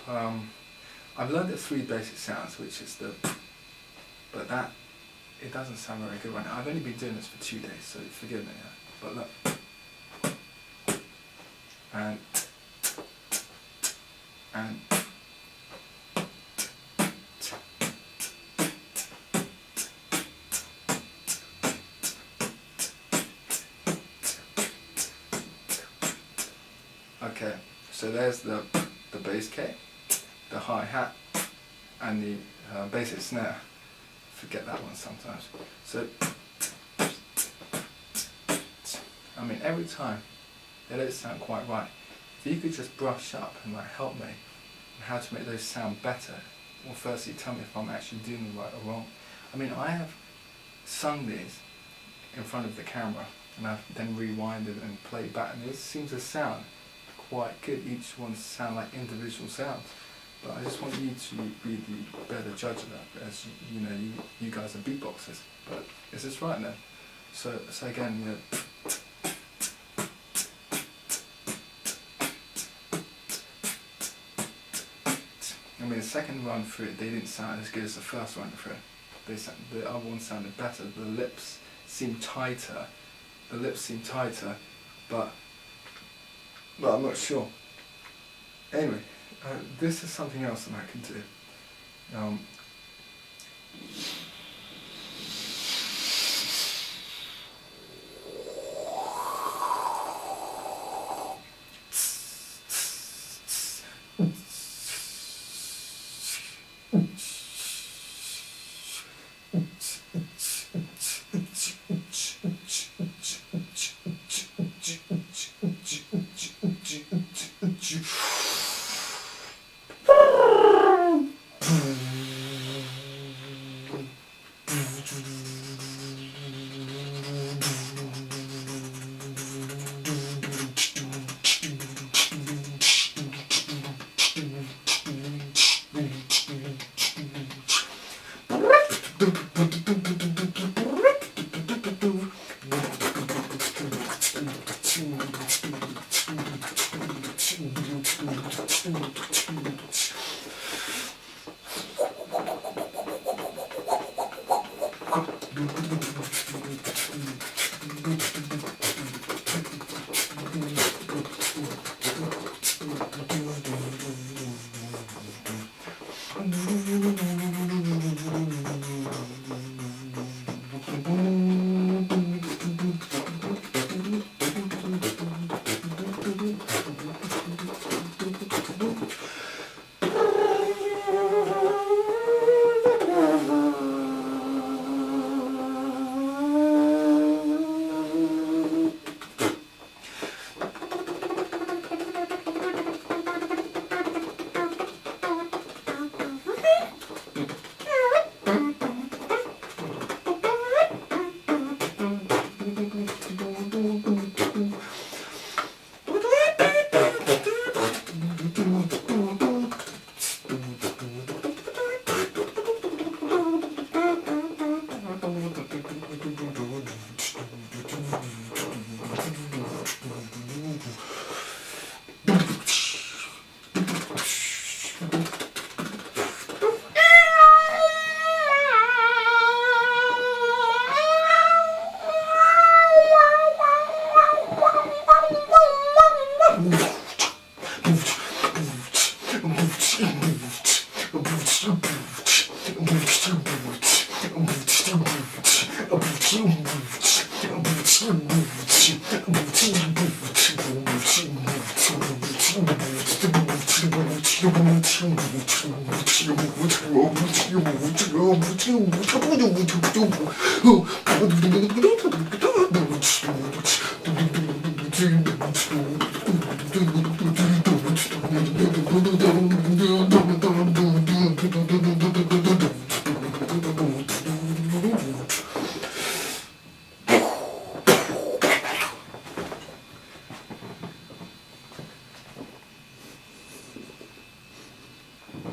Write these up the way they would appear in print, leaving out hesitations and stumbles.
I've learned the 3 basic sounds, which is the, but that, it doesn't sound very good right now. I've only been doing this for 2 days, so forgive me. But look, and okay, so there's the bass kick, the hi-hat, and the basic snare. Forget that one sometimes. So, I mean, every time they don't sound quite right. If you could just brush up and like help me on how to make those sound better, or firstly tell me if I'm actually doing them right or wrong. I mean, I have sung these in front of the camera, and I've then rewinded and played back, and it seems to sound quite good. Each one sound like individual sounds. But I just want you to be the better judge of that, as you know, you guys are beatboxers. But is this right then? So again, you know, I mean, the second run through it, they didn't sound as good as the first run through. The other one sounded better. The lips seemed tighter. But I'm not sure. Anyway, this is something else that I can do.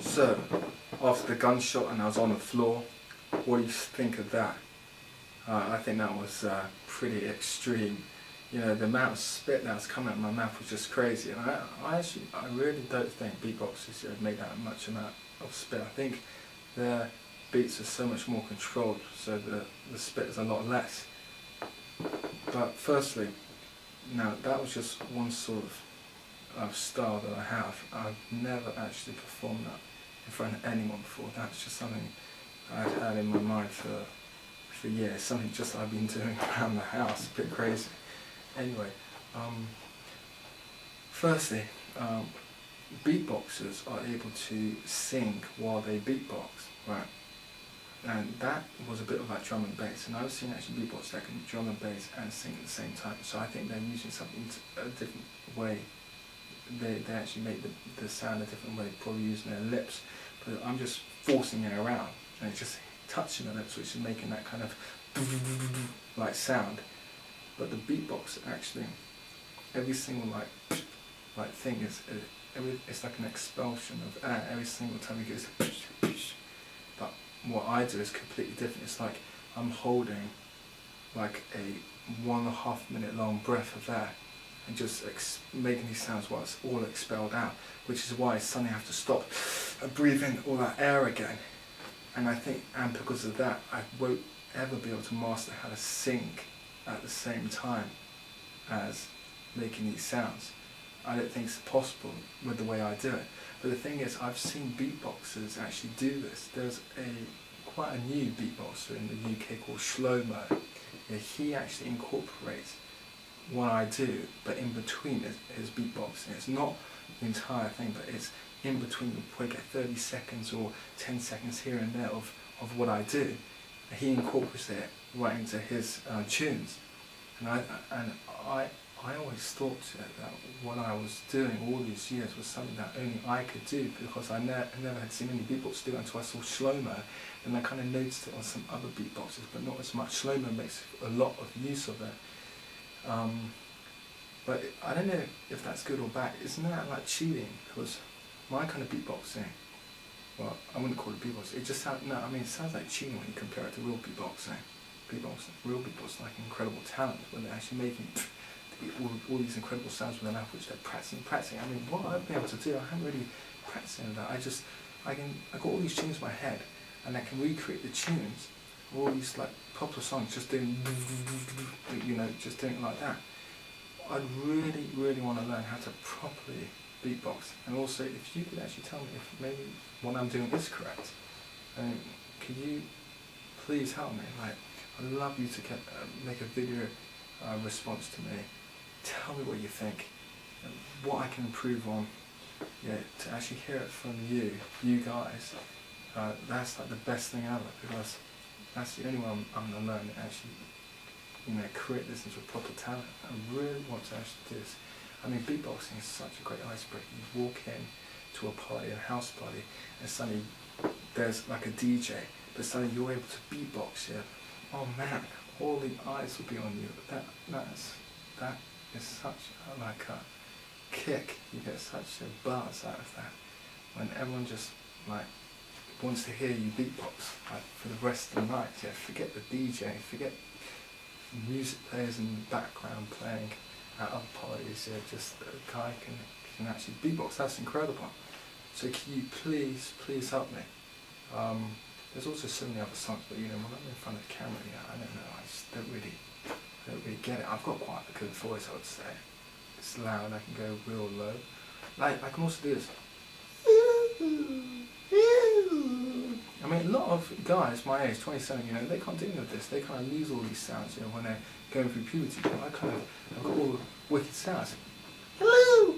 So, after the gunshot and I was on the floor, what do you think of that? I think that was pretty extreme. you know, the amount of spit that was coming out of my mouth was just crazy. And I really don't think beatboxers make that much amount of spit. I think their beats are so much more controlled, so the spit is a lot less. But firstly, now that was just one sort of style that I have. I've never actually performed that in front of anyone before. That's just something I've had in my mind for years, something just I've been doing around the house, a bit crazy. Anyway, firstly, beatboxers are able to sing while they beatbox, right? And that was a bit of like drum and bass, and I've seen actually beatboxers that can drum and bass and sing at the same time, so I think they're using something a different way. They actually make the sound a different way, probably using their lips, but I'm just forcing it around, and it's just touching the lips, which is making that kind of like sound. But the beatbox actually, every single like thing is, it's like an expulsion of air every single time it goes. But what I do is completely different. It's like I'm holding like a 1.5 minute long breath of air and just making these sounds while it's all expelled out, which is why suddenly I have to stop and breathe in all that air again. And I think, and because of that, I won't ever be able to master how to sing at the same time as making these sounds. I don't think it's possible with the way I do it. But the thing is, I've seen beatboxers actually do this. There's quite a new beatboxer in the UK called Slow-Mo. Yeah, he actually incorporates what I do, but in between his beatboxing. It's not the entire thing, but it's in between. You probably get 30 seconds or 10 seconds here and there of what I do. He incorporates it right into his tunes. And I always thought that what I was doing all these years was something that only I could do, because I never had seen any beatboxers do it until I saw Slow-Mo, and I kind of noticed it on some other beatboxers, but not as much. Slow-Mo makes a lot of use of it. But I don't know if that's good or bad. Isn't that like cheating? Because my kind of beatboxing, well, I wouldn't call it beatboxing. It just sounds, no, I mean, it sounds like cheating when you compare it to real beatboxing. Real beatboxing, like incredible talent, when they're actually making all these incredible sounds with their mouth, which they're practicing. I mean, what I've been able to do, I haven't really practiced any of that. I got all these tunes in my head, and I can recreate the tunes of all these like popular songs, just doing, you know, just doing it like that. I'd really, really want to learn how to properly beatbox, and also if you could actually tell me if maybe what I'm doing is correct, could you please help me? Like, I'd love you to make a video response to me. Tell me what you think, what I can improve on. Yeah, to actually hear it from you guys, that's like the best thing ever, because that's the only way I'm going to learn to actually, you know, create this into a proper talent. I really want to actually do this. I mean, beatboxing is such a great icebreaker. You walk in to a party, a house party, and suddenly there's like a DJ, but suddenly you're able to beatbox, yeah. Oh man, all the eyes will be on you. That is such a kick. You get such a buzz out of that when everyone just like wants to hear you beatbox like for the rest of the night. Yeah, forget the DJ, forget music players in the background playing at other parties. Yeah, just a guy can actually beatbox. That's incredible. So can you please help me? There's also so many other songs, but you know, when I'm in front of the camera, yeah, I don't know, I just don't really get it. I've got quite a good voice, I would say. It's loud, I can go real low. Like, I can also do this. I mean, a lot of guys my age, 27, you know, they can't do any of this. They kind of lose all these sounds, you know, when they're going through puberty. But I've got all the wicked sounds. Hello!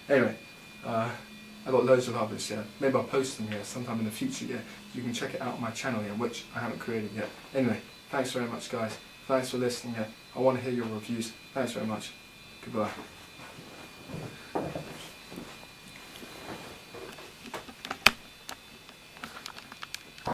Anyway, I got loads of others, yeah. Maybe I'll post them here sometime in the future, yeah. You can check it out on my channel, yeah, which I haven't created yet. Anyway, thanks very much, guys. Thanks for listening, yeah. I want to hear your reviews. Thanks very much. Goodbye.